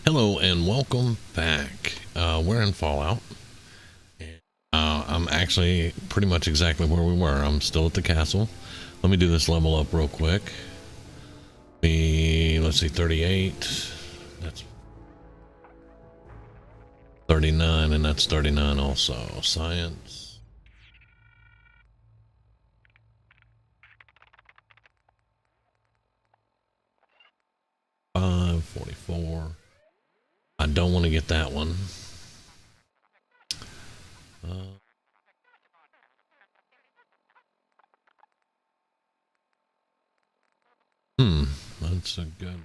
Hello and welcome back. We're in Fallout. I'm actually pretty much exactly where we were. I'm still at the castle. Let me do this level up real quick. Let's see, 38. That's 39, and that's 39 also. Science. Five 44. I don't want to get that one. That's a good.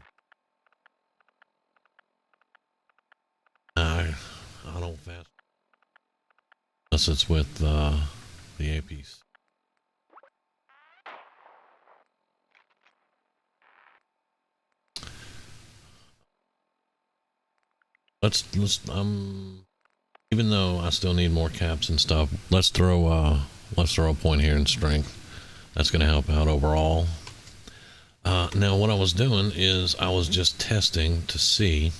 I don't fast unless it's with the APs. Let's even though I still need more caps and stuff, let's throw a point here in strength. That's going to help out overall. Now what I was doing is I was just testing to see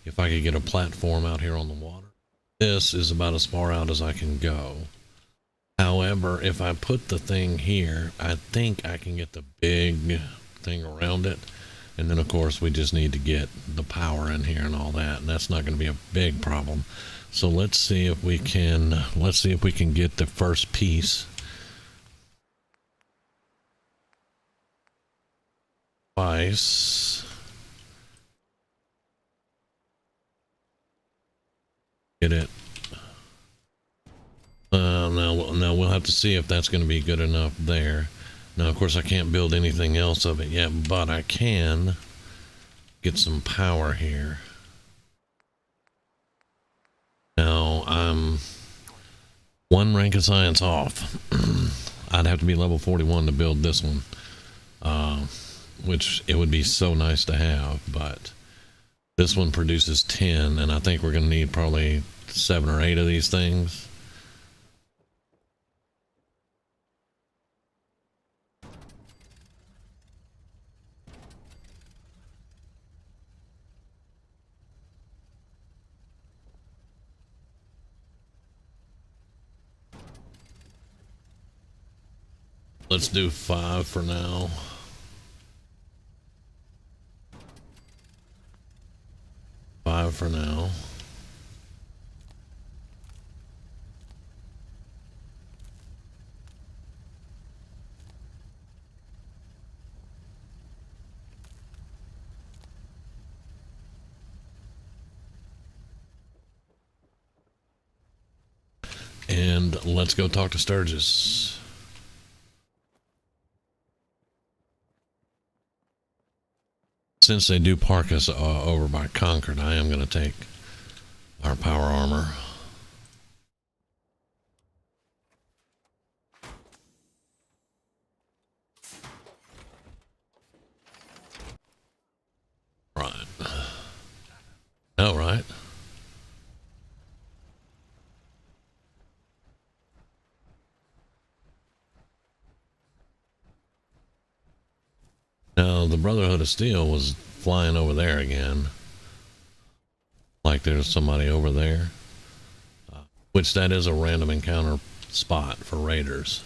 if I could get a platform out here on the water. This is about as far out as I can go. However, if I put the thing here, I think I can get the big thing around it. And then of course we just need to get the power in here and all that, and that's not going to be a big problem. So let's see if we can get the first piece. Twice. Get it. Now we'll have to see if that's going to be good enough there. Now, of course, I can't build anything else of it yet, but I can get some power here. Now, I'm one rank of science off. I'd have to be level 41 to build this one, which it would be so nice to have, but this one produces 10, and I think we're going to need probably 7 or 8 of these things. Let's do 5 for now. Five for now. And let's go talk to Sturgis. Since they do park us over by Concord, I am going to take our power armor. Right. Oh, right. Now, the Brotherhood of Steel was flying over there again. Like there's somebody over there. Which that is a random encounter spot for raiders.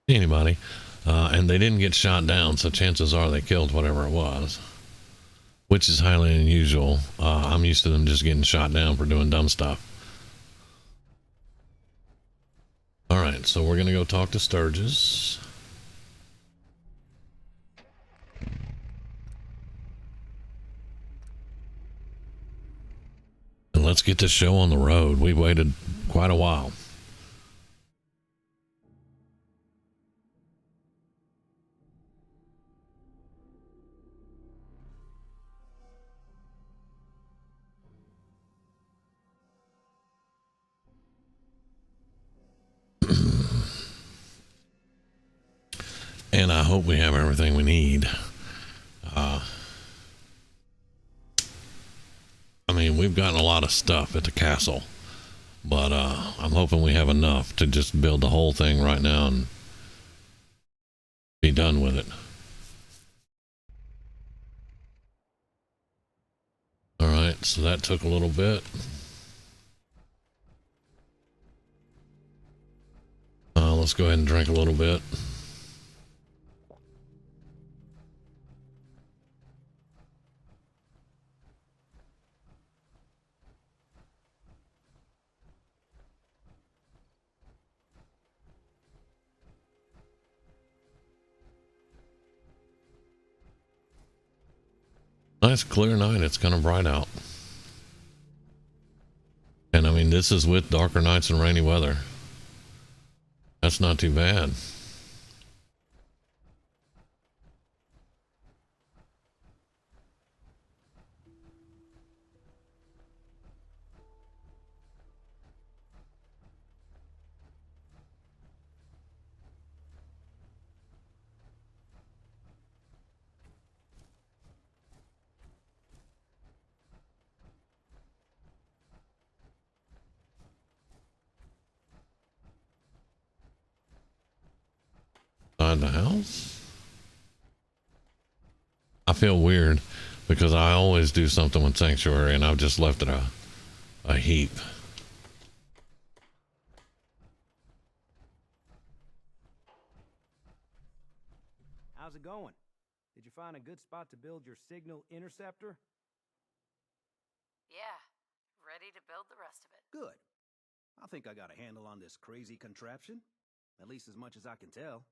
Anybody. And they didn't get shot down, so chances are they killed whatever it was. Which is highly unusual. I'm used to them just getting shot down for doing dumb stuff. Alright, so we're gonna go talk to Sturgis. And let's get this show on the road. We waited quite a while. And I hope we have everything we need. I mean, we've gotten a lot of stuff at the castle, But I'm hoping we have enough to just build the whole thing right now and be done with it. All right, so that took a little bit. Let's go ahead and drink a little bit. Nice clear night. It's kind of bright out. And I mean, this is with darker nights and rainy weather. That's not too bad. Inside the house? I feel weird because I always do something with Sanctuary and I've just left it a heap. How's it going? Did you find a good spot to build your signal interceptor? Yeah, ready to build the rest of it. Good. I think I got a handle on this crazy contraption. At least as much as I can tell.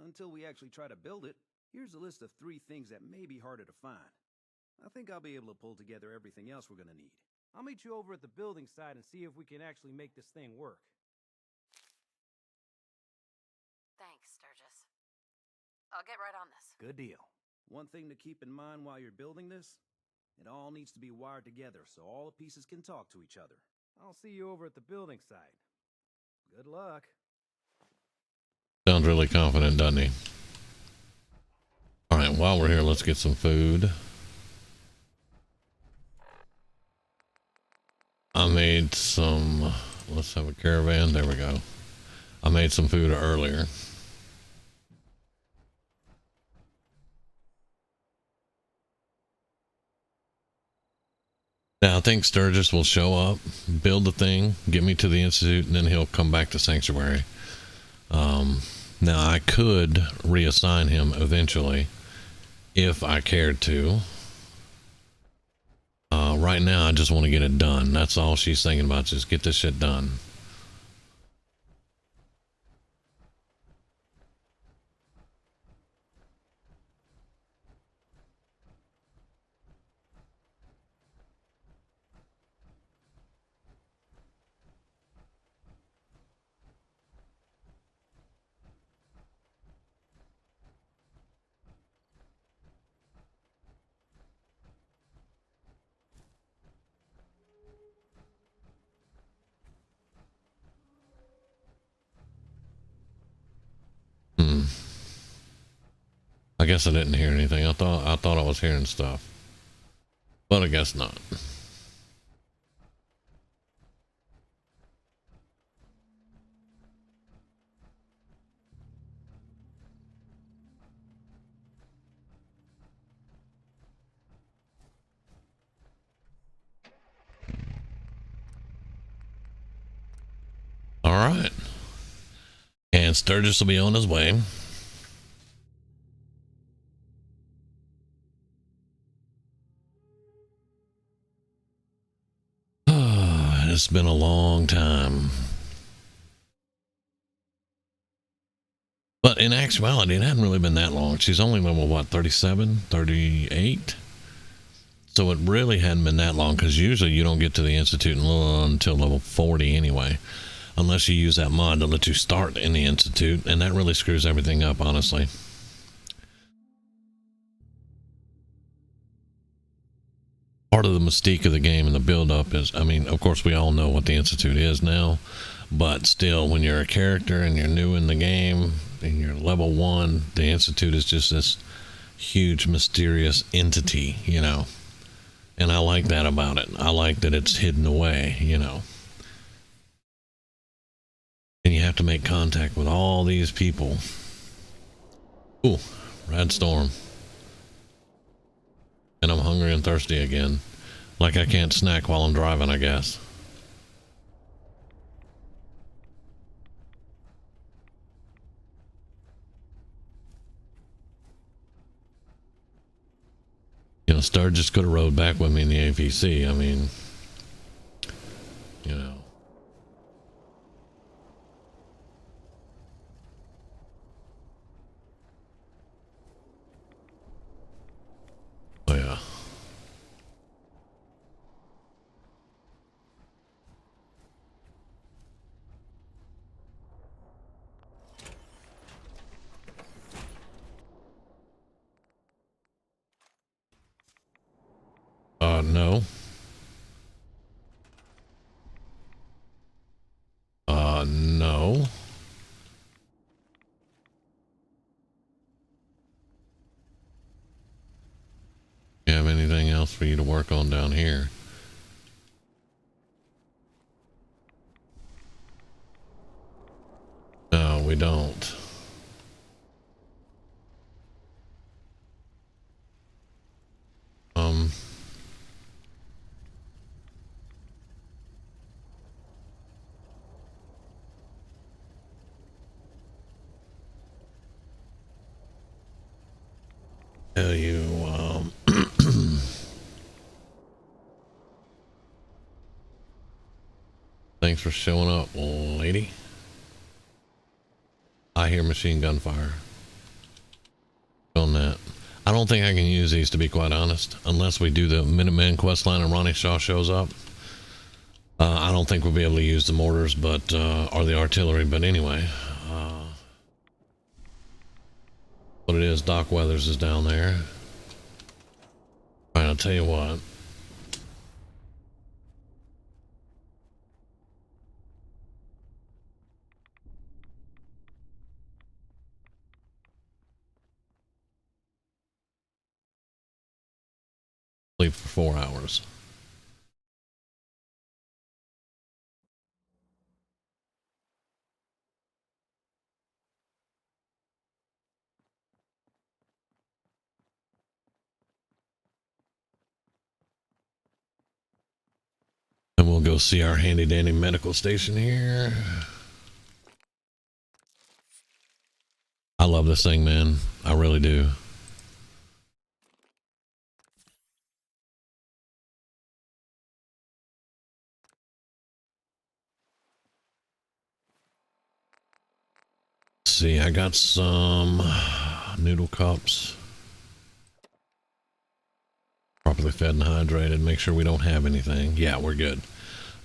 Until we actually try to build it, here's a list of 3 things that may be harder to find. I think I'll be able to pull together everything else we're gonna need. I'll meet you over at the building site and see if we can actually make this thing work. Thanks, Sturgis. I'll get right on this. Good deal. One thing to keep in mind while you're building this, it all needs to be wired together so all the pieces can talk to each other. I'll see you over at the building site. Good luck. Sounds really confident, doesn't he? All right, while we're here, let's get some food. I made some, let's have a caravan. There we go. I made some food earlier. Now, I think Sturgis will show up, build the thing, get me to the Institute, and then he'll come back to Sanctuary. Now, I could reassign him eventually if I cared to. Right now, I just want to get it done. That's all she's thinking about, just get this shit done. I guess I didn't hear anything. I thought I was hearing stuff, but I guess not. All right, and Sturgis will be on his way. It's been a long time. But in actuality, it hadn't really been that long. She's only level, what, 37, 38? So it really hadn't been that long, because usually you don't get to the Institute until level 40 anyway. Unless you use that mod to let you start in the Institute, and that really screws everything up, honestly. Part of the mystique of the game and the build-up is, I mean, of course, we all know what the Institute is now, but still, when you're a character and you're new in the game and you're level 1, the Institute is just this huge, mysterious entity, you know. And I like that about it. I like that it's hidden away, you know. have to make contact with all these people. Ooh, rad storm. And I'm hungry and thirsty again. Like I can't snack while I'm driving, I guess. You know, Sturgis could have rode back with me in the APC. I mean, you know. Oh, yeah. No. No. You have anything else for you to work on down here? No, we don't. Tell you, thanks for showing up, lady. I hear machine gun fire. On that. I don't think I can use these, to be quite honest, unless we do the Minuteman quest line and Ronnie Shaw shows up. I don't think we'll be able to use the mortars, but or the artillery. But anyway, what it is, Doc Weathers is down there. All right, I'll tell you what. Sleep for 4 hours. And we'll go see our handy dandy medical station here. I love this thing, man. I really do. Let's see, I got some noodle cups. Properly fed and hydrated. Make sure we don't have anything. Yeah, we're good.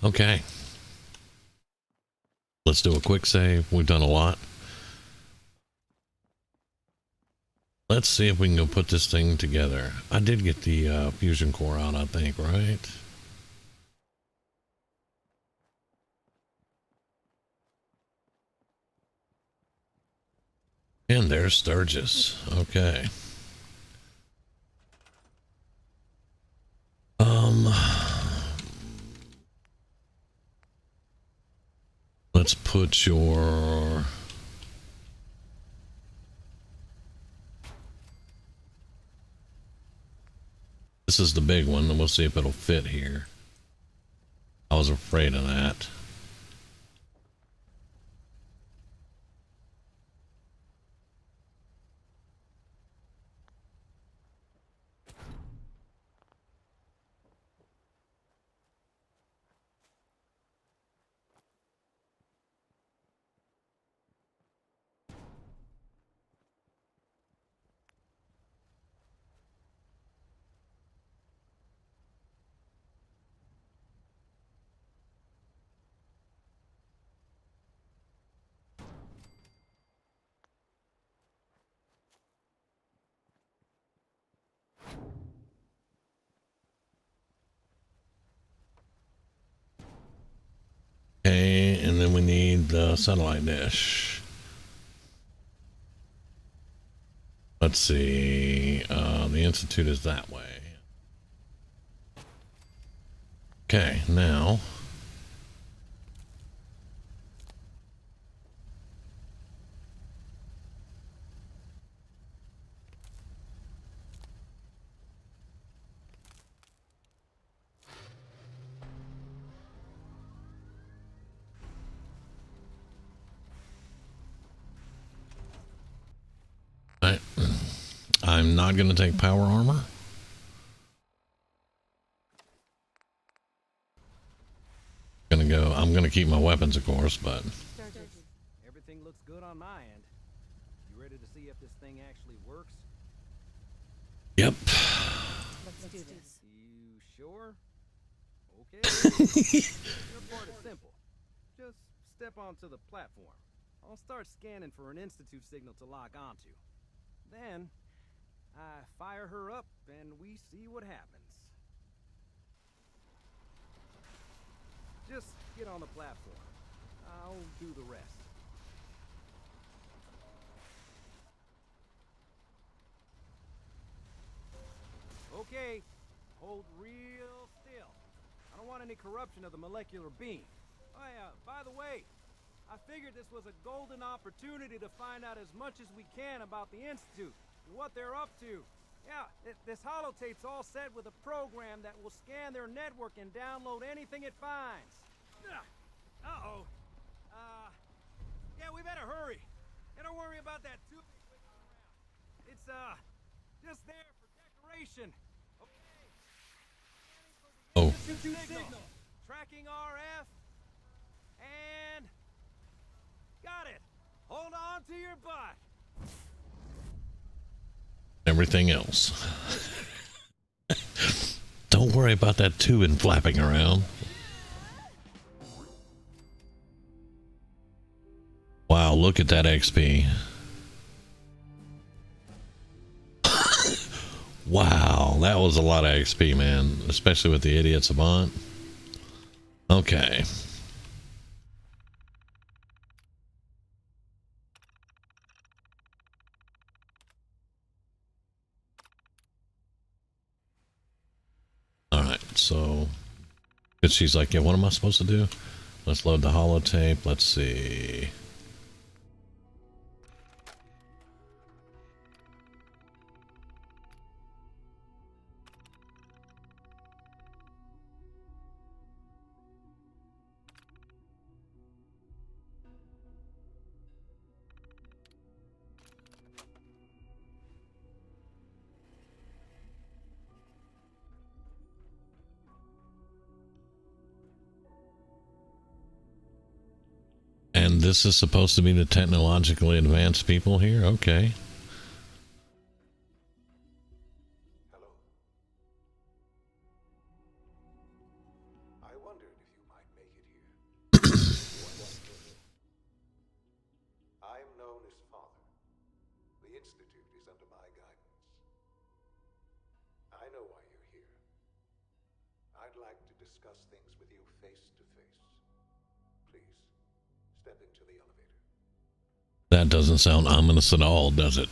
Okay. Let's do a quick save. We've done a lot. Let's see if we can go put this thing together. I did get the fusion core out, I think, right? And there's Sturgis. Okay. Let's put your... This is the big one, and we'll see if it'll fit here. I was afraid of that. Okay, and then we need the satellite dish. Let's see. The Institute is that way. Okay, now I'm not going to take power armor. I'm gonna keep my weapons, of course, but Everything looks good on my end. You ready to see if this thing actually works? yep. Let's do this. You sure? Okay. Your part is simple. Just step onto the platform. I'll start scanning for an Institute signal to lock onto. Then, I fire her up and we see what happens. Just get on the platform. I'll do the rest. Okay, hold real still. I don't want any corruption of the molecular beam. Oh yeah, by the way, I figured this was a golden opportunity to find out as much as we can about the Institute, and what they're up to. Yeah, this holotape's all set with a program that will scan their network and download anything it finds. Uh-oh. Yeah, we better hurry. And don't worry about that tube wiggling around. It's, just there for decoration. Okay. Oh, Signal. Tracking RF. And... got it. Hold on to your butt. everything else. Don't worry about that tubing flapping around. Wow, look at that XP. Wow, that was a lot of XP, man. Especially with the idiot savant. Okay. Alright, so... she's like, yeah, what am I supposed to do? Let's load the holotape. Let's see... And this is supposed to be the technologically advanced people here? Okay. Hello. I wondered if you might make it here. I'm known as Father. The Institute is under my guidance. I know why you're here. I'd like to discuss things with you face to face. Please, step into the elevator. That doesn't sound ominous at all, does it?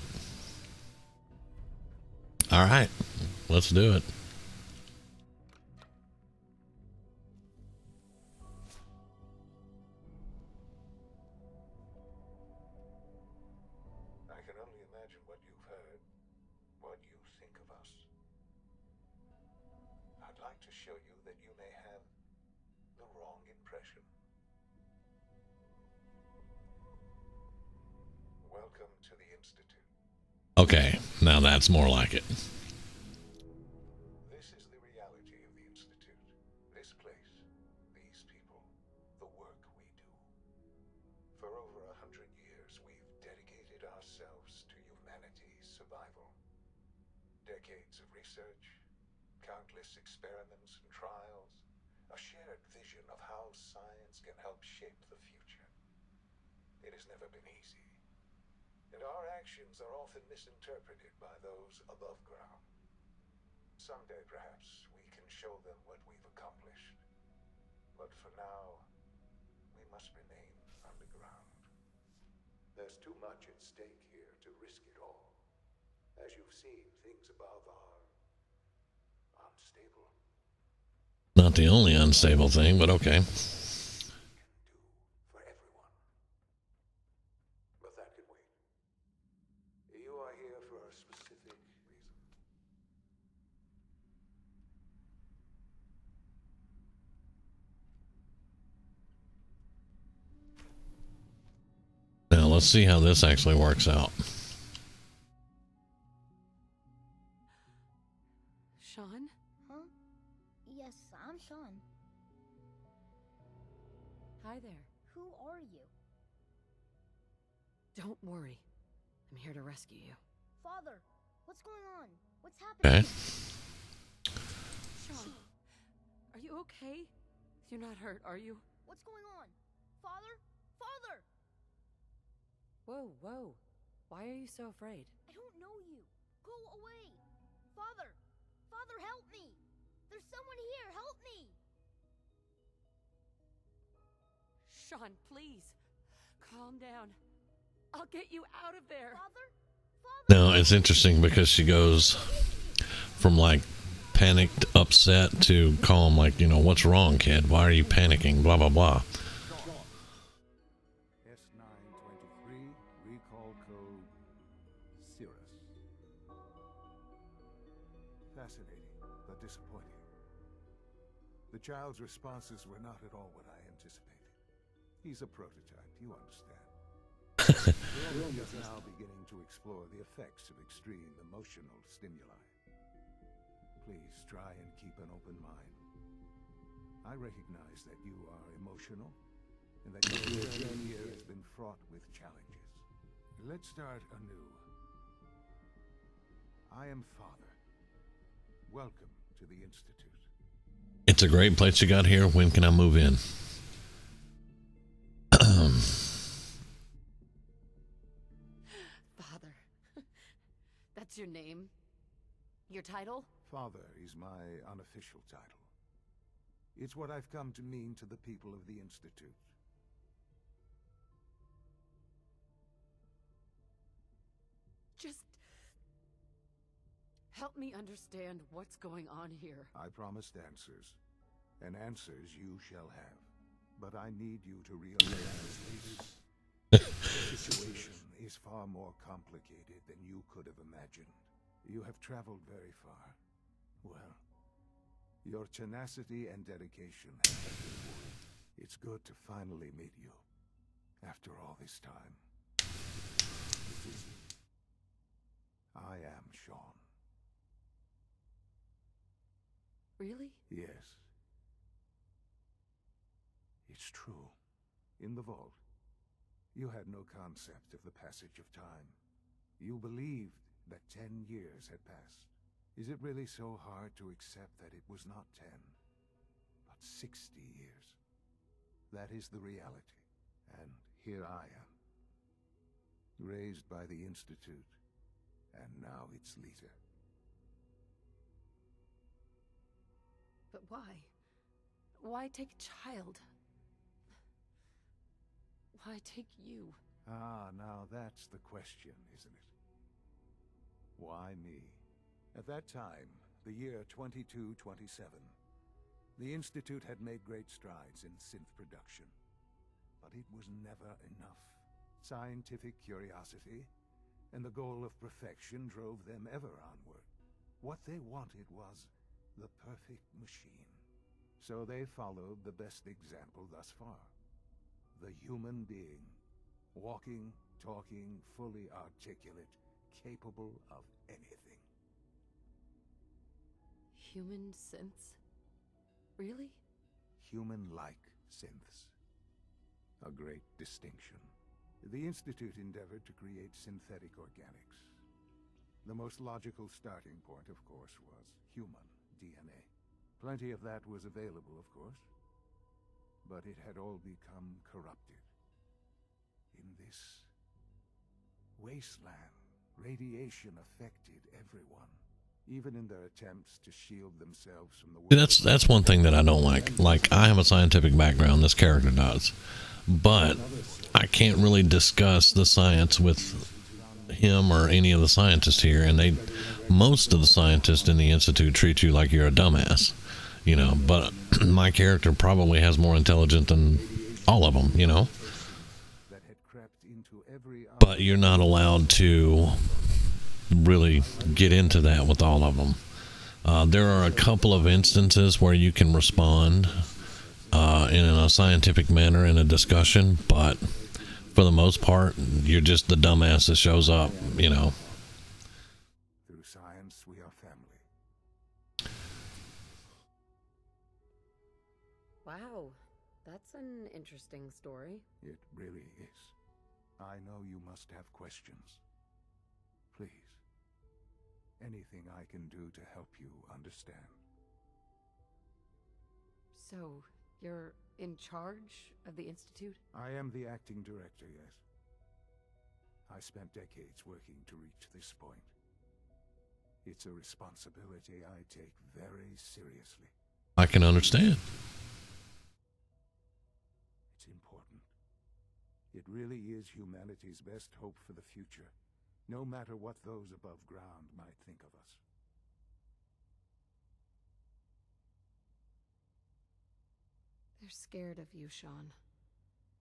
All right, let's do it. I can only imagine what you've heard, what you think of us. I'd like to show you that you may have the wrong impression. Welcome to the Institute. Okay, now that's more like it. This is the reality of the Institute. This place, these people, the work we do. For over 100 years, we've dedicated ourselves to humanity's survival. Decades of research, countless experiments and trials, a shared vision of how science can help shape the future. It has never been easy. And our actions are often misinterpreted by those above ground. Someday, perhaps, we can show them what we've accomplished. But for now, we must remain underground. There's too much at stake here to risk it all. As you've seen, things above are unstable. Not the only unstable thing, but okay. For everyone. But that can wait. You are here for a specific reason. Now let's see how this actually works out. Yes, I'm Sean. Hi there. Who are you? Don't worry. I'm here to rescue you. Father, what's going on? What's happening? Okay. Sean, are you okay? You're not hurt, are you? What's going on? Father? Father! Whoa, whoa. Why are you so afraid? I don't know you. Go away. Father! Father, help me! There's someone here. Help me! Sean, please. Calm down. I'll get you out of there. Father? Father! Now, it's interesting because she goes from like panicked, upset to calm, like, you know, what's wrong, kid? Why are you panicking? Blah, blah, blah. S923, recall code Cirrus. Fascinating, but disappointing. The child's responses were not at all what I anticipated. He's a prototype, you understand. We're just now beginning to explore the effects of extreme emotional stimuli. Please try and keep an open mind. I recognize that you are emotional, and that your journey here has been fraught with challenges. Let's start anew. I am Father. Welcome to the Institute. It's a great place you got here. When can I move in? Father. That's your name? Your title? Father is my unofficial title. It's what I've come to mean to the people of the Institute. Just help me understand what's going on here. I promised answers, and answers you shall have. But I need you to realize this situation is far more complicated than you could have imagined. You have traveled very far. Well, your tenacity and dedication have been rewarded. It's good to finally meet you, after all this time. It is. I am Sean. Really? Yes. It's true. In the vault, you had no concept of the passage of time. You believed that 10 years had passed. Is it really so hard to accept that it was not 10, but 60 years? That is the reality. And here I am, raised by the Institute, and now its leader. But why? Why take a child? Why take you? Ah, now that's the question, isn't it? Why me? At that time, the year 2227, the Institute had made great strides in synth production. But it was never enough. Scientific curiosity and the goal of perfection drove them ever onward. What they wanted was the perfect machine. So they followed the best example thus far. The human being. Walking, talking, fully articulate, capable of anything. Human synths? Really? Human-like synths. A great distinction. The Institute endeavored to create synthetic organics. The most logical starting point, of course, was human DNA. Plenty of that was available, of course. But it had all become corrupted. In this wasteland, radiation affected everyone, even in their attempts to shield themselves from the world. That's one thing that I don't like. Like, I have a scientific background, this character does, but I can't really discuss the science with him or any of the scientists here, and most of the scientists in the Institute treat you like you're a dumbass, you know, but my character probably has more intelligence than all of them, you know. But you're not allowed to really get into that with all of them. There are a couple of instances where you can respond in a scientific manner in a discussion, but for the most part, you're just the dumbass that shows up, you know. Through science, we are family. Wow, that's an interesting story. It really is. I know you must have questions. Please, anything I can do to help you understand. So, you're in charge of the Institute? I am the acting director, yes. I spent decades working to reach this point. It's a responsibility I take very seriously. I can understand. It's important. It really is humanity's best hope for the future, no matter what those above ground might think of us. They're scared of you, Sean.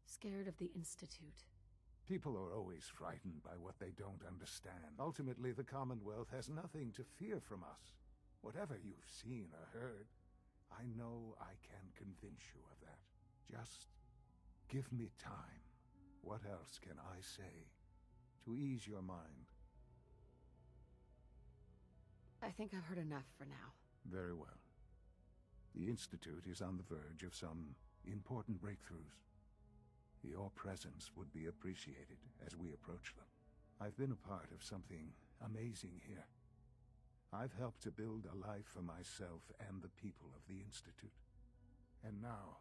Scared of the Institute. People are always frightened by what they don't understand. Ultimately, the Commonwealth has nothing to fear from us. Whatever you've seen or heard, I know I can convince you of that. Just give me time. What else can I say to ease your mind? I think I've heard enough for now. Very well. The Institute is on the verge of some important breakthroughs. Your presence would be appreciated as we approach them. I've been a part of something amazing here. I've helped to build a life for myself and the people of the Institute. And now,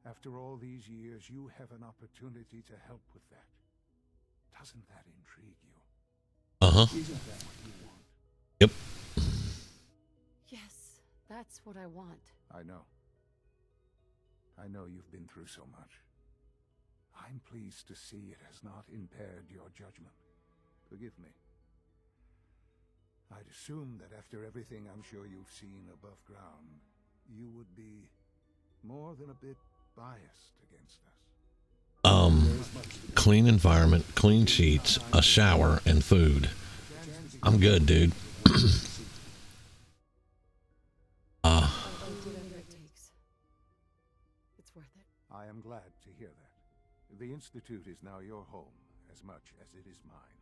after all these years, you have an opportunity to help with that. Doesn't that intrigue you? Uh-huh. Isn't that what you want? Yep. Yes, that's what I want. I know. I know you've been through so much. I'm pleased to see it has not impaired your judgment. Forgive me. I'd assume that after everything I'm sure you've seen above ground, you would be more than a bit biased against us. Clean environment, clean sheets, a shower, and food. I'm good, dude. Whatever it takes. It's worth it. I am glad to hear that. The Institute is now your home as much as it is mine.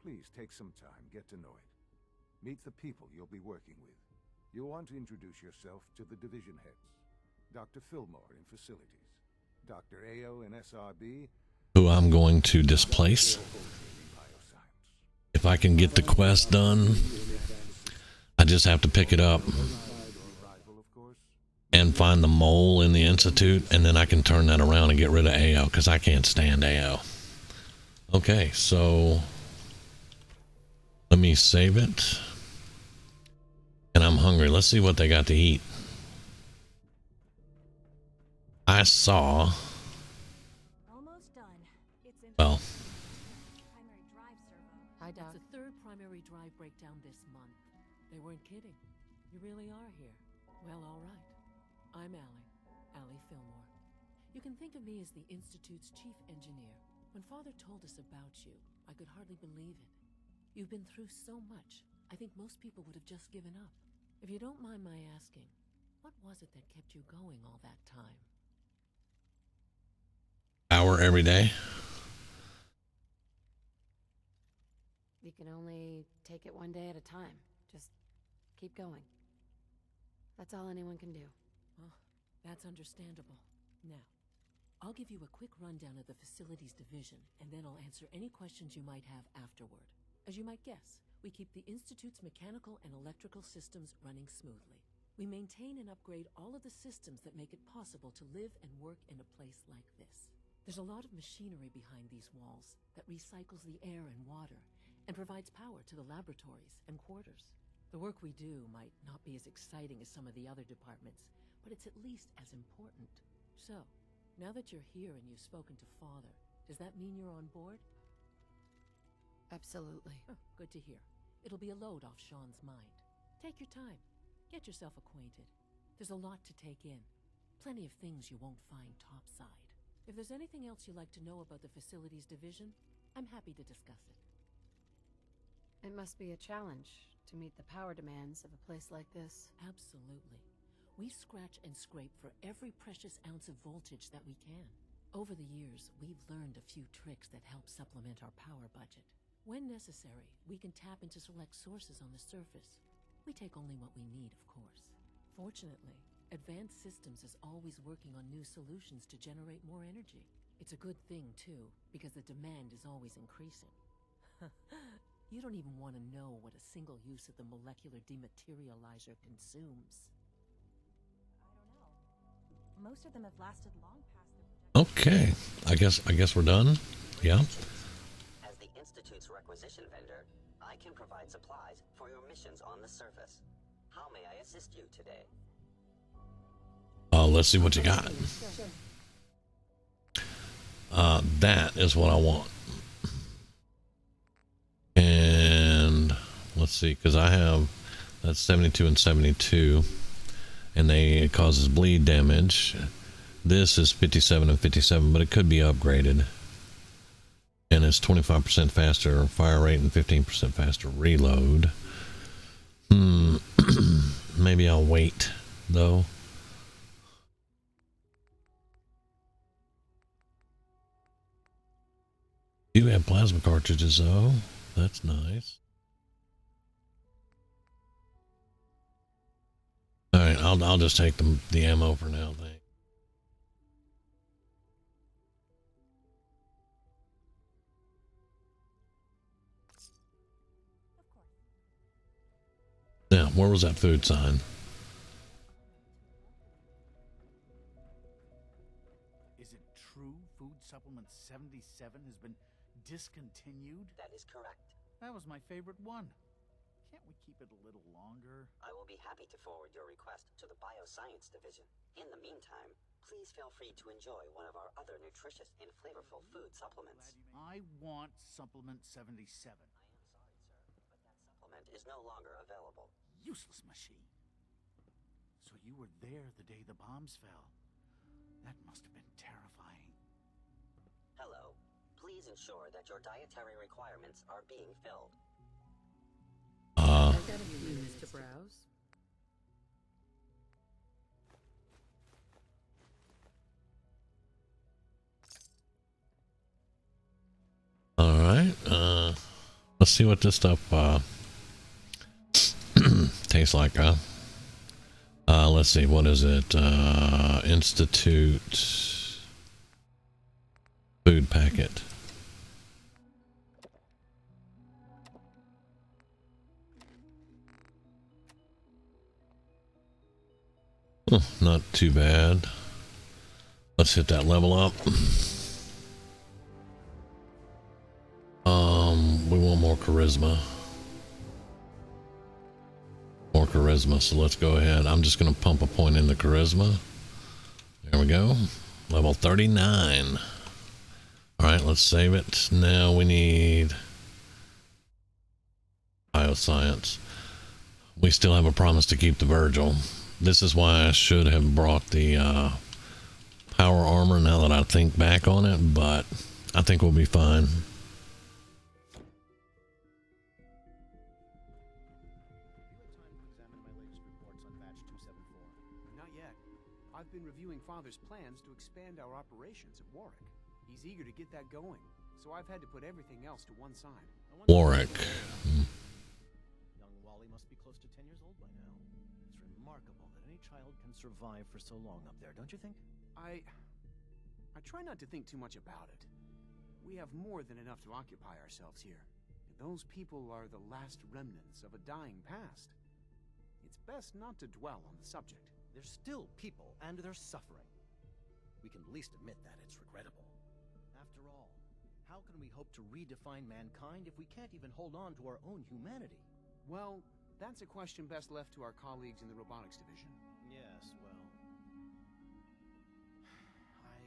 Please take some time, get to know it. Meet the people you'll be working with. You'll want to introduce yourself to the division heads. Dr. Fillmore in facilities, Dr. Ao in SRB, Who I'm going to displace. Bioscience. If I can get the quest done, I just have to pick it up Rival, of course. and find the mole in the Institute, and then I can turn that around and get rid of AO, because I can't stand AO. Okay, so let me save it. And I'm hungry. Let's see what they got to eat. I saw, Almost done. It's in well, primary drive servo. Hi, Doc. It's the third primary drive breakdown this month. They weren't kidding. You really are here. Well, all right. I'm Allie Fillmore. You can think of me as the Institute's chief engineer. When Father told us about you, I could hardly believe it. You've been through so much, I think most people would have just given up. If you don't mind my asking, what was it that kept you going all that time? hour every day. You can only take it one day at a time. Just keep going. That's all anyone can do. Well, that's understandable. Now, I'll give you a quick rundown of the Facilities Division, and then I'll answer any questions you might have afterward. As you might guess, we keep the Institute's mechanical and electrical systems running smoothly. We maintain and upgrade all of the systems that make it possible to live and work in a place like this. There's a lot of machinery behind these walls that recycles the air and water and provides power to the laboratories and quarters. The work we do might not be as exciting as some of the other departments, but it's at least as important. So, now that you're here and you've spoken to Father, does that mean you're on board? Absolutely. Oh, good to hear. It'll be a load off Sean's mind. Take your time. Get yourself acquainted. There's a lot to take in. Plenty of things you won't find topside. If there's anything else you'd like to know about the Facilities Division, I'm happy to discuss it. It must be a challenge to meet the power demands of a place like this. Absolutely. We scratch and scrape for every precious ounce of voltage that we can. Over the years, we've learned a few tricks that help supplement our power budget. When necessary, we can tap into select sources on the surface. We take only what we need, of course. Fortunately, Advanced Systems is always working on new solutions to generate more energy. It's a good thing, too, because the demand is always increasing. You don't even want to know what a single use of the molecular dematerializer consumes. I don't know. Most of them have lasted long past their Okay, I guess we're done. Yeah. As the Institute's requisition vendor, I can provide supplies for your missions on the surface. How may I assist you today? Let's see what you got. That is what I want. And let's see, because I have that's 72 and 72, and it causes bleed damage. This is 57 and 57, but it could be upgraded. And it's 25% faster fire rate and 15% faster reload. Maybe I'll wait, though. You have plasma cartridges, though. That's nice. All right, I'll just take the ammo for now. Thanks. Now, where was that food sign? Is it true Food Supplement 77 has been discontinued? That is correct. That was my favorite one. Can't we keep it a little longer? I will be happy to forward your request to the Bioscience Division. In the meantime, please feel free to enjoy one of our other nutritious and flavorful food supplements. I want Supplement 77. I am sorry, sir, but that supplement is no longer available. Useless machine. So you were there the day the bombs fell. That must have been terrifying. Hello. Please ensure that your dietary requirements are being filled. I've got a few minutes to browse. All right. Let's see what this stuff tastes like, huh? Let's see. What is it? Institute food packet. Oh, not too bad. Let's hit that level up. We want more charisma. More charisma, so let's go ahead. I'm just going to pump a point in the charisma. There we go. Level 39. Alright, let's save it. Now we need Bioscience. We still have a promise to keep the Virgil. This is why I should have brought the power armor now that I think back on it, but I think we'll be fine. Not yet. I've been reviewing Father's plans to expand our operations at Warwick. He's eager to get that going, so I've had to put everything else to one side. Warwick. Young Wally must be close to 10 years old by now. It's remarkable that any child can survive for so long up there, don't you think? I try not to think too much about it. We have more than enough to occupy ourselves here. And those people are the last remnants of a dying past. It's best not to dwell on the subject. They're still people, and they're suffering. We can at least admit that it's regrettable. After all, how can we hope to redefine mankind if we can't even hold on to our own humanity? Well, that's a question best left to our colleagues in the Robotics Division. Yes, well...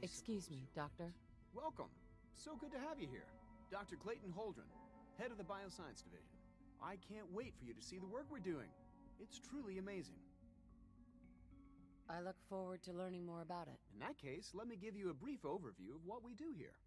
Excuse me, Doctor. Welcome. So good to have you here. Dr. Clayton Holdren, head of the Bioscience Division. I can't wait for you to see the work we're doing. It's truly amazing. I look forward to learning more about it. In that case, let me give you a brief overview of what we do here.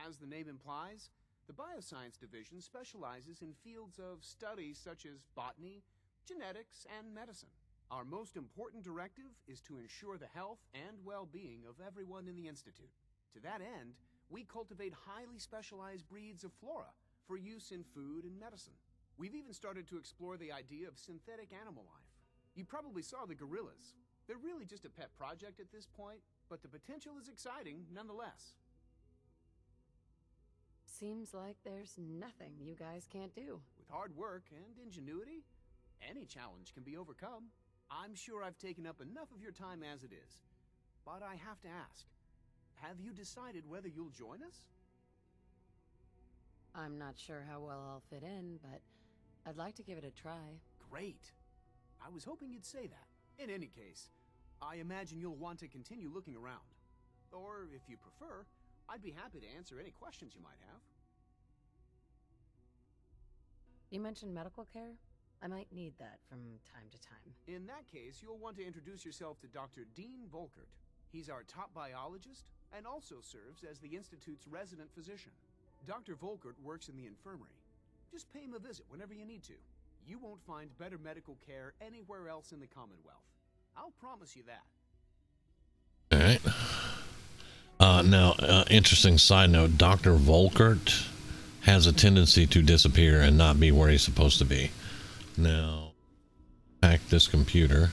As the name implies, the Bioscience Division specializes in fields of studies such as botany, genetics, and medicine. Our most important directive is to ensure the health and well-being of everyone in the Institute. To that end, we cultivate highly specialized breeds of flora for use in food and medicine. We've even started to explore the idea of synthetic animal life. You probably saw the gorillas. They're really just a pet project at this point, but the potential is exciting nonetheless. Seems like there's nothing you guys can't do. With hard work and ingenuity, any challenge can be overcome. I'm sure I've taken up enough of your time as it is. But I have to ask, have you decided whether you'll join us? I'm not sure how well I'll fit in, but I'd like to give it a try. Great. I was hoping you'd say that. In any case, I imagine you'll want to continue looking around. Or, if you prefer, I'd be happy to answer any questions you might have. You mentioned medical care? I might need that from time to time. In that case, you'll want to introduce yourself to Dr. Dean Volkert. He's our top biologist and also serves as the Institute's resident physician. Dr. Volkert works in the infirmary. Just pay him a visit whenever you need to. You won't find better medical care anywhere else in the Commonwealth. I'll promise you that. All right. Now, interesting side note, Dr. Volkert has a tendency to disappear and not be where he's supposed to be. Now, hack this computer.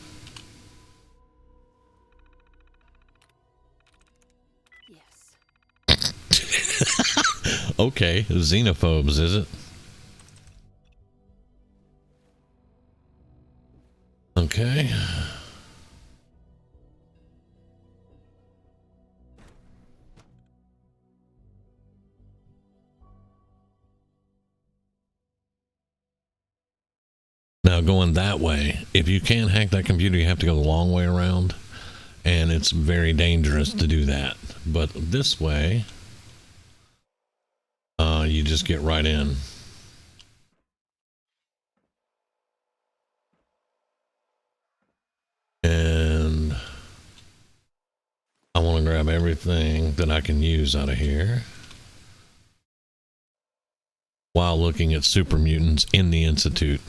Yes. Okay, xenophobes, is it? Okay. Now going that way, if you can't hack that computer, you have to go the long way around, and it's very dangerous to do that. But this way, you just get right in. And I want to grab everything that I can use out of here while looking at super mutants in the Institute.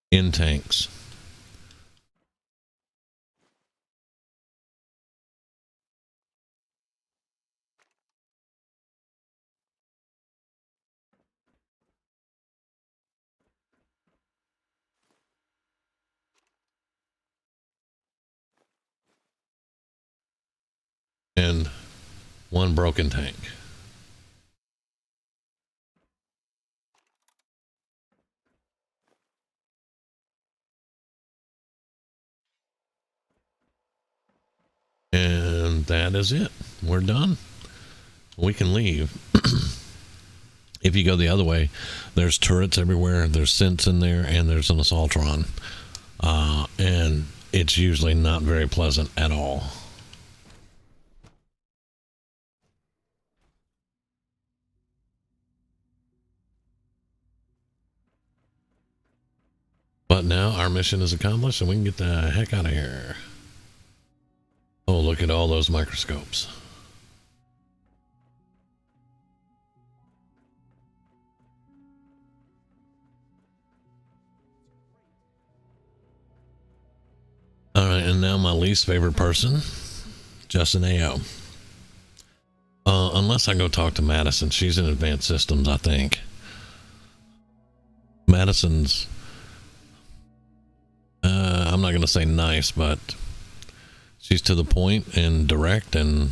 In tanks. And one broken tank. And that is it. We're done. We can leave. If you go the other way, there's turrets everywhere. There's synths in there, and there's an assaultron. And it's usually not very pleasant at all. But now our mission is accomplished, and we can get the heck out of here. Oh, look at all those microscopes. All right, and now my least favorite person, Justin A.O. Unless I go talk to Madison. She's in advanced systems, I think. Madison's, I'm not going to say nice, but she's to the point and direct, and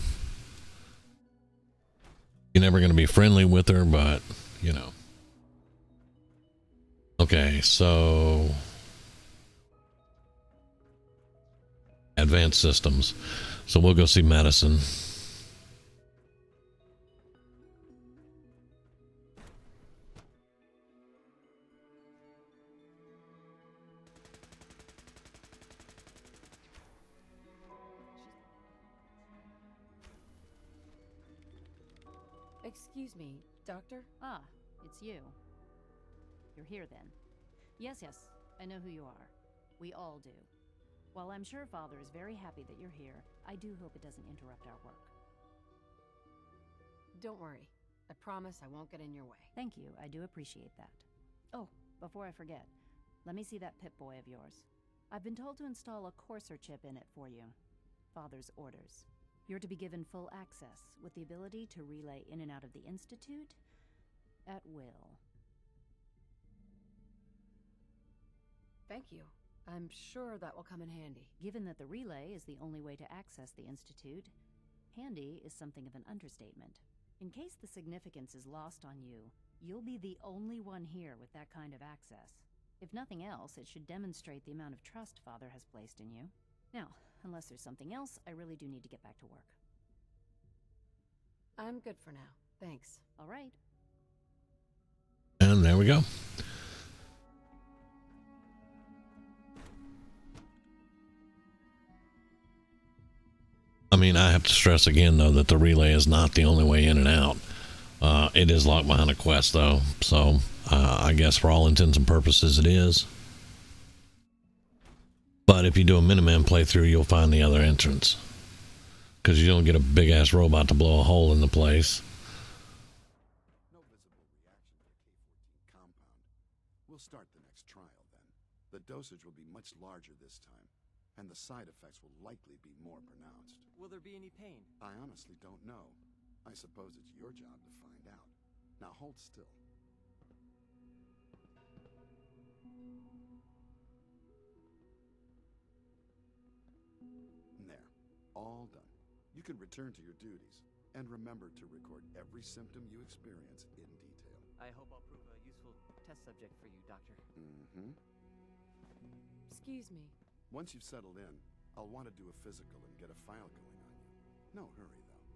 you're never going to be friendly with her, but, you know. Okay, so advanced systems. So we'll go see Madison. Excuse me, Doctor? Ah, it's you. You're here then. Yes, I know who you are. We all do. While I'm sure Father is very happy that you're here, I do hope it doesn't interrupt our work. Don't worry. I promise I won't get in your way. Thank you, I do appreciate that. Oh, before I forget, let me see that Pip-Boy of yours. I've been told to install a courser chip in it for you. Father's orders. You're to be given full access, with the ability to relay in and out of the Institute at will. Thank you. I'm sure that will come in handy. Given that the relay is the only way to access the Institute, handy is something of an understatement. In case the significance is lost on you, you'll be the only one here with that kind of access. If nothing else, it should demonstrate the amount of trust Father has placed in you. Now, unless there's something else, I really do need to get back to work. I'm good for now. Thanks. All right. And there we go. I mean, I have to stress again, though, that the relay is not the only way in and out. It is locked behind a quest, though, so I guess for all intents and purposes it is. But if you do a Miniman playthrough, you'll find the other entrance. Because you don't get a big-ass robot to blow a hole in the place. No visible reaction to the K-14 compound. We'll start the next trial, then. The dosage will be much larger this time, and the side effects will likely be more pronounced. Will there be any pain? I honestly don't know. I suppose it's your job to find out. Now hold still. There. All done. You can return to your duties. And remember to record every symptom you experience in detail. I hope I'll prove a useful test subject for you, Doctor. Mm-hmm. Excuse me. Once you've settled in, I'll want to do a physical and get a file going on you. No hurry, though.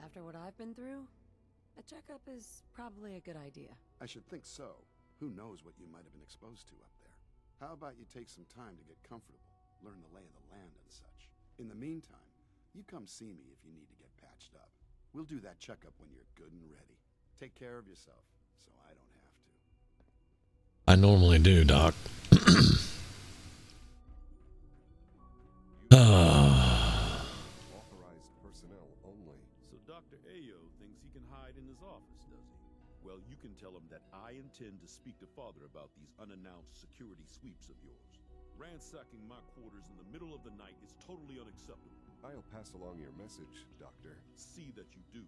After what I've been through, a checkup is probably a good idea. I should think so. Who knows what you might have been exposed to up there. How about you take some time to get comfortable, learn the lay of the land and such. In the meantime, you come see me if you need to get patched up. We'll do that checkup when you're good and ready. Take care of yourself, so I don't have to. I normally do, Doc. Authorized personnel only. So Dr. Ayo thinks he can hide in his office, does he? Well, you can tell him that I intend to speak to Father about these unannounced security sweeps of yours. Ransacking my quarters in the middle of the night is totally unacceptable. I'll pass along your message, Doctor. See that you do.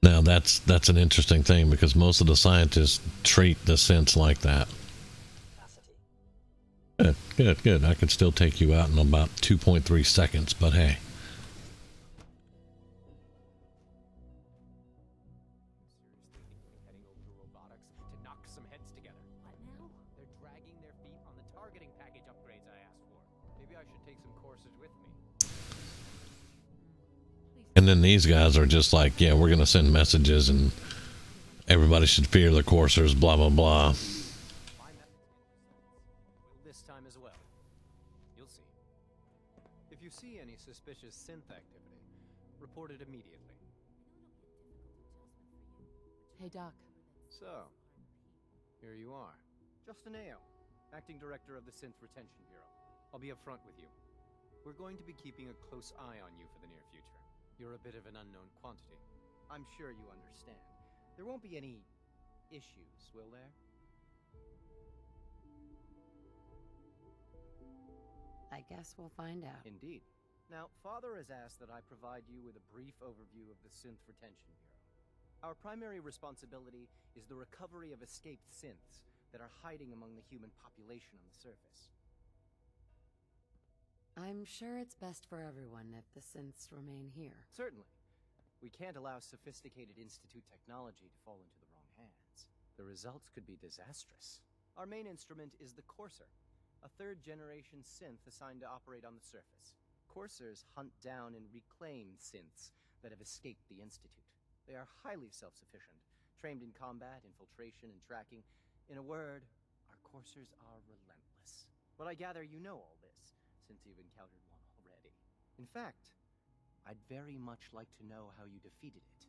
Now that's an interesting thing because most of the scientists treat the synths like that. Good. I can still take you out in about 2.3 seconds, but hey. Heading over to robotics to knock some heads together. What now? They're dragging their feet on the targeting package upgrades I asked for. Maybe I should take some courses with me. And then these guys are just like, yeah, we're going to send messages and everybody should fear the coursers, blah, blah, blah. My methods will this time as well. You'll see. If you see any suspicious synth activity, report it immediately. Hey, Doc. So, here you are. Justin Ayo, Acting Director of the Synth Retention Bureau. I'll be upfront with you. We're going to be keeping a close eye on you for the near future. You're a bit of an unknown quantity. I'm sure you understand. There won't be any issues, will there? I guess we'll find out. Indeed. Now, Father has asked that I provide you with a brief overview of the Synth Retention Bureau. Our primary responsibility is the recovery of escaped synths that are hiding among the human population on the surface. I'm sure it's best for everyone if the synths remain here. Certainly. We can't allow sophisticated Institute technology to fall into the wrong hands. The results could be disastrous. Our main instrument is the Courser, a third-generation synth assigned to operate on the surface. Coursers hunt down and reclaim synths that have escaped the Institute. They are highly self-sufficient, trained in combat, infiltration, and tracking. In a word, our Coursers are relentless. But I gather you know all this, since you've encountered one already. In fact, I'd very much like to know how you defeated it.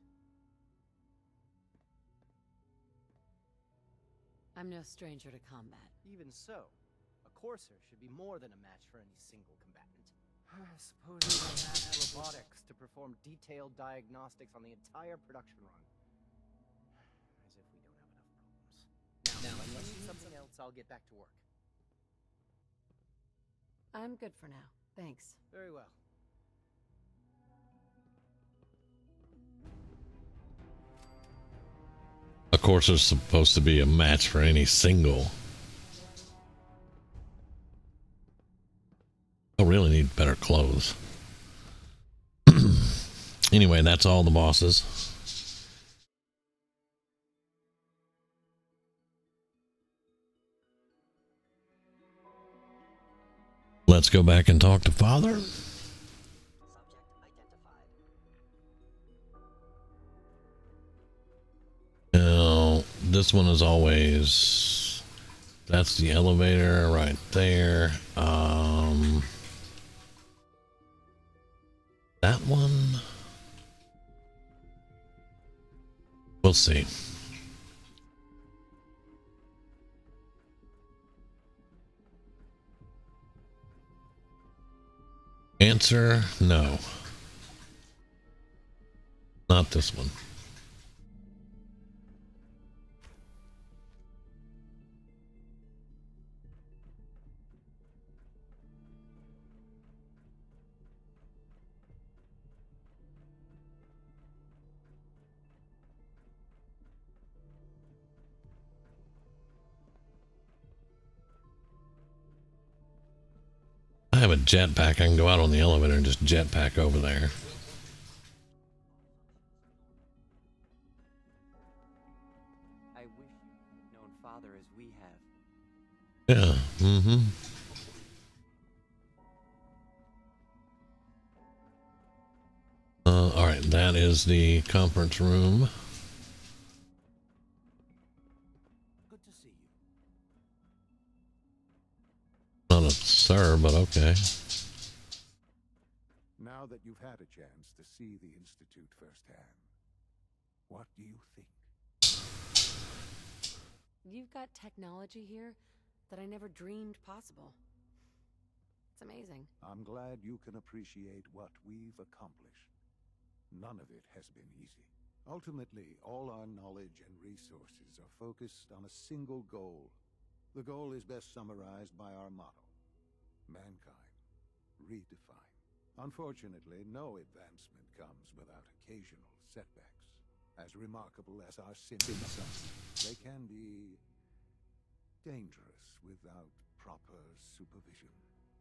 I'm no stranger to combat. Even so, a Courser should be more than a match for any single combatant. Suppose we have robotics to perform detailed diagnostics on the entire production run. As if we don't have enough problems. Now, unless you need something else, I'll get back to work. I'm good for now. Thanks. Very well. course, there's supposed to be a match for any single. I really need better clothes. Anyway, that's all the bosses. Let's go back and talk to Father. Now, this one is always, that's the elevator right there. That one, we'll see. Answer, no. Not this one. I have a jetpack. I can go out on the elevator and just jetpack over there. I wish you had known Father as we have. Yeah, mm-hmm. Alright, that is the conference room. Good to see you. Not a sir, but okay. Now that you've had a chance to see the Institute firsthand, what do you think? You've got technology here that I never dreamed possible. It's amazing. I'm glad you can appreciate what we've accomplished. None of it has been easy. Ultimately, all our knowledge and resources are focused on a single goal. The goal is best summarized by our motto: mankind, redefined. Unfortunately, no advancement comes without occasional setbacks. As remarkable as our synth sons, they can be dangerous without proper supervision.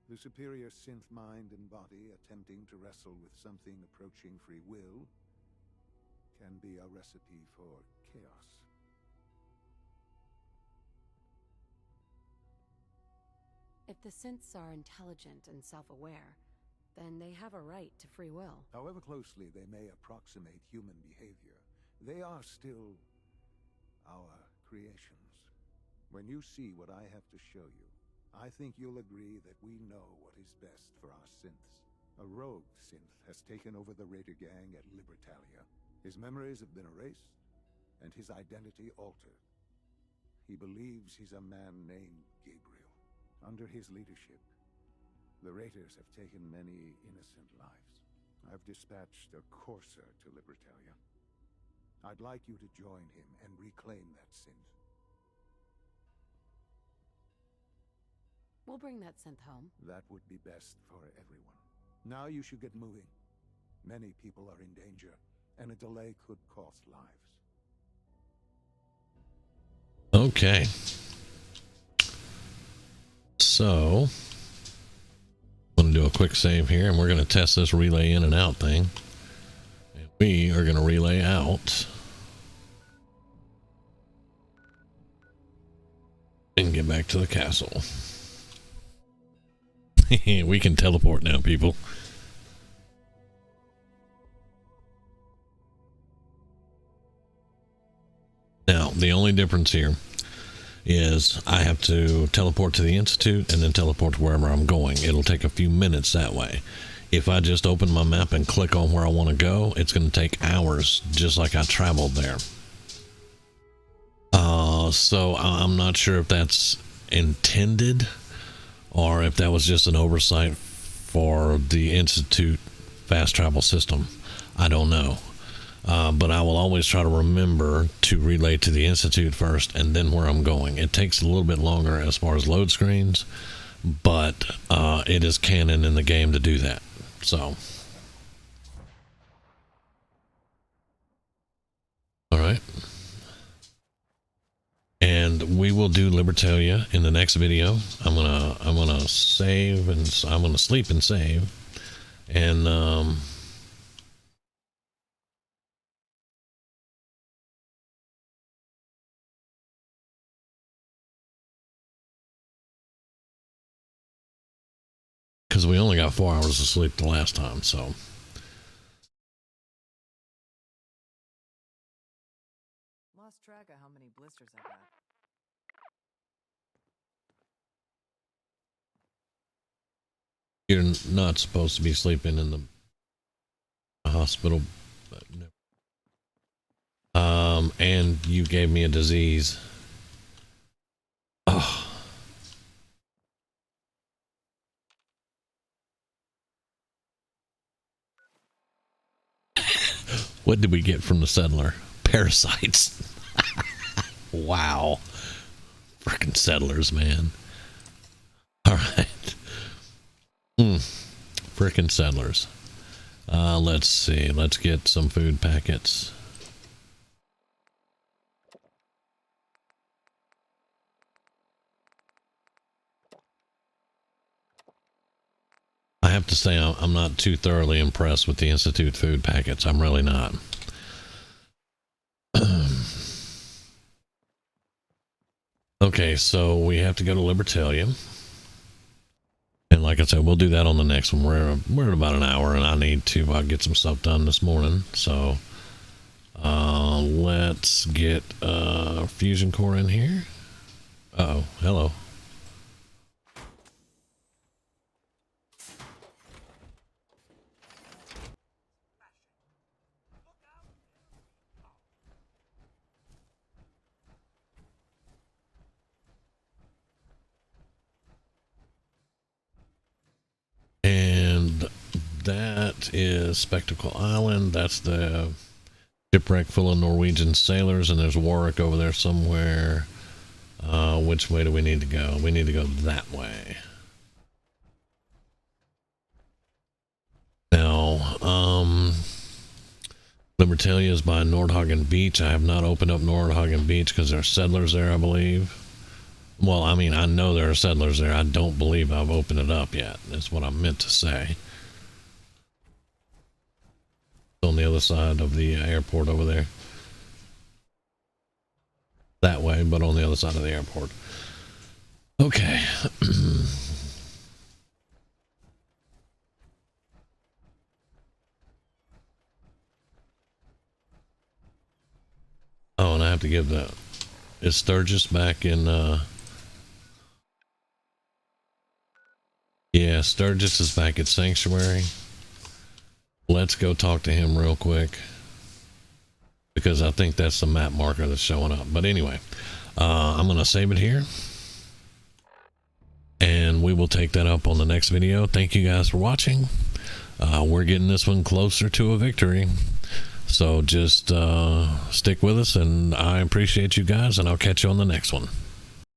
The superior synth mind and body attempting to wrestle with something approaching free will can be a recipe for chaos. If the synths are intelligent and self-aware, then they have a right to free will. However closely they may approximate human behavior, they are still our creations. When you see what I have to show you, I think you'll agree that we know what is best for our synths. A rogue synth has taken over the raider gang at Libertalia. His memories have been erased, and his identity altered. He believes he's a man named Gabriel. Under his leadership, the raiders have taken many innocent lives. I've dispatched a courser to Libertalia. I'd like you to join him and reclaim that synth. We'll bring that synth home. That would be best for everyone. Now you should get moving. Many people are in danger, and a delay could cost lives. Okay. So, I'm going to do a quick save here, and we're going to test this relay in and out thing. And we are going to relay out. And get back to the castle. We can teleport now, people. Now, the only difference here is I have to teleport to the Institute and then teleport to wherever I'm going. It'll take a few minutes that way. If I just open my map and click on where I want to go, it's going to take hours, just like I traveled there. So I'm not sure if that's intended or if that was just an oversight for the Institute fast travel system. I don't know. But I will always try to remember to relay to the Institute first and then where I'm going. It takes a little bit longer as far as load screens, but it is canon in the game to do that. So, all right. and we will do Libertalia in the next video. I'm gonna save, and I'm gonna sleep and save, and because we only got 4 hours of sleep the last time, so. Lost track of how many blisters I got. You're not supposed to be sleeping in the hospital, but no. And you gave me a disease. Oh. What did we get from the settler? Parasites. Wow. Frickin' settlers, man. All right. Frickin' settlers. Let's see. Let's get some food packets. I have to say, I'm not too thoroughly impressed with the Institute food packets. I'm really not. Okay, so we have to go to Libertalia. And like I said, we'll do that on the next one. We're at about an hour, and I need to get some stuff done this morning. So let's get fusion core in here. Uh-oh, hello. And that is Spectacle Island. That's the shipwreck full of Norwegian sailors, and there's Warwick over there somewhere. Which way do we need to go? We need to go that way. Now, Libertalia is by Nordhagen Beach. I have not opened up Nordhagen Beach because there are settlers there, I believe. Well, I mean, I know there are settlers there. I don't believe I've opened it up yet. That's what I meant to say. On the other side of the airport over there. That way, but on the other side of the airport. Okay. Oh, and I have to give the... Is Sturgis back in... Yeah, Sturgis is back at Sanctuary. Let's go talk to him real quick, because I think that's the map marker that's showing up. But anyway, I'm going to save it here, and we will take that up on the next video. Thank you guys for watching. We're getting this one closer to a victory, so just stick with us, and I appreciate you guys, and I'll catch you on the next one.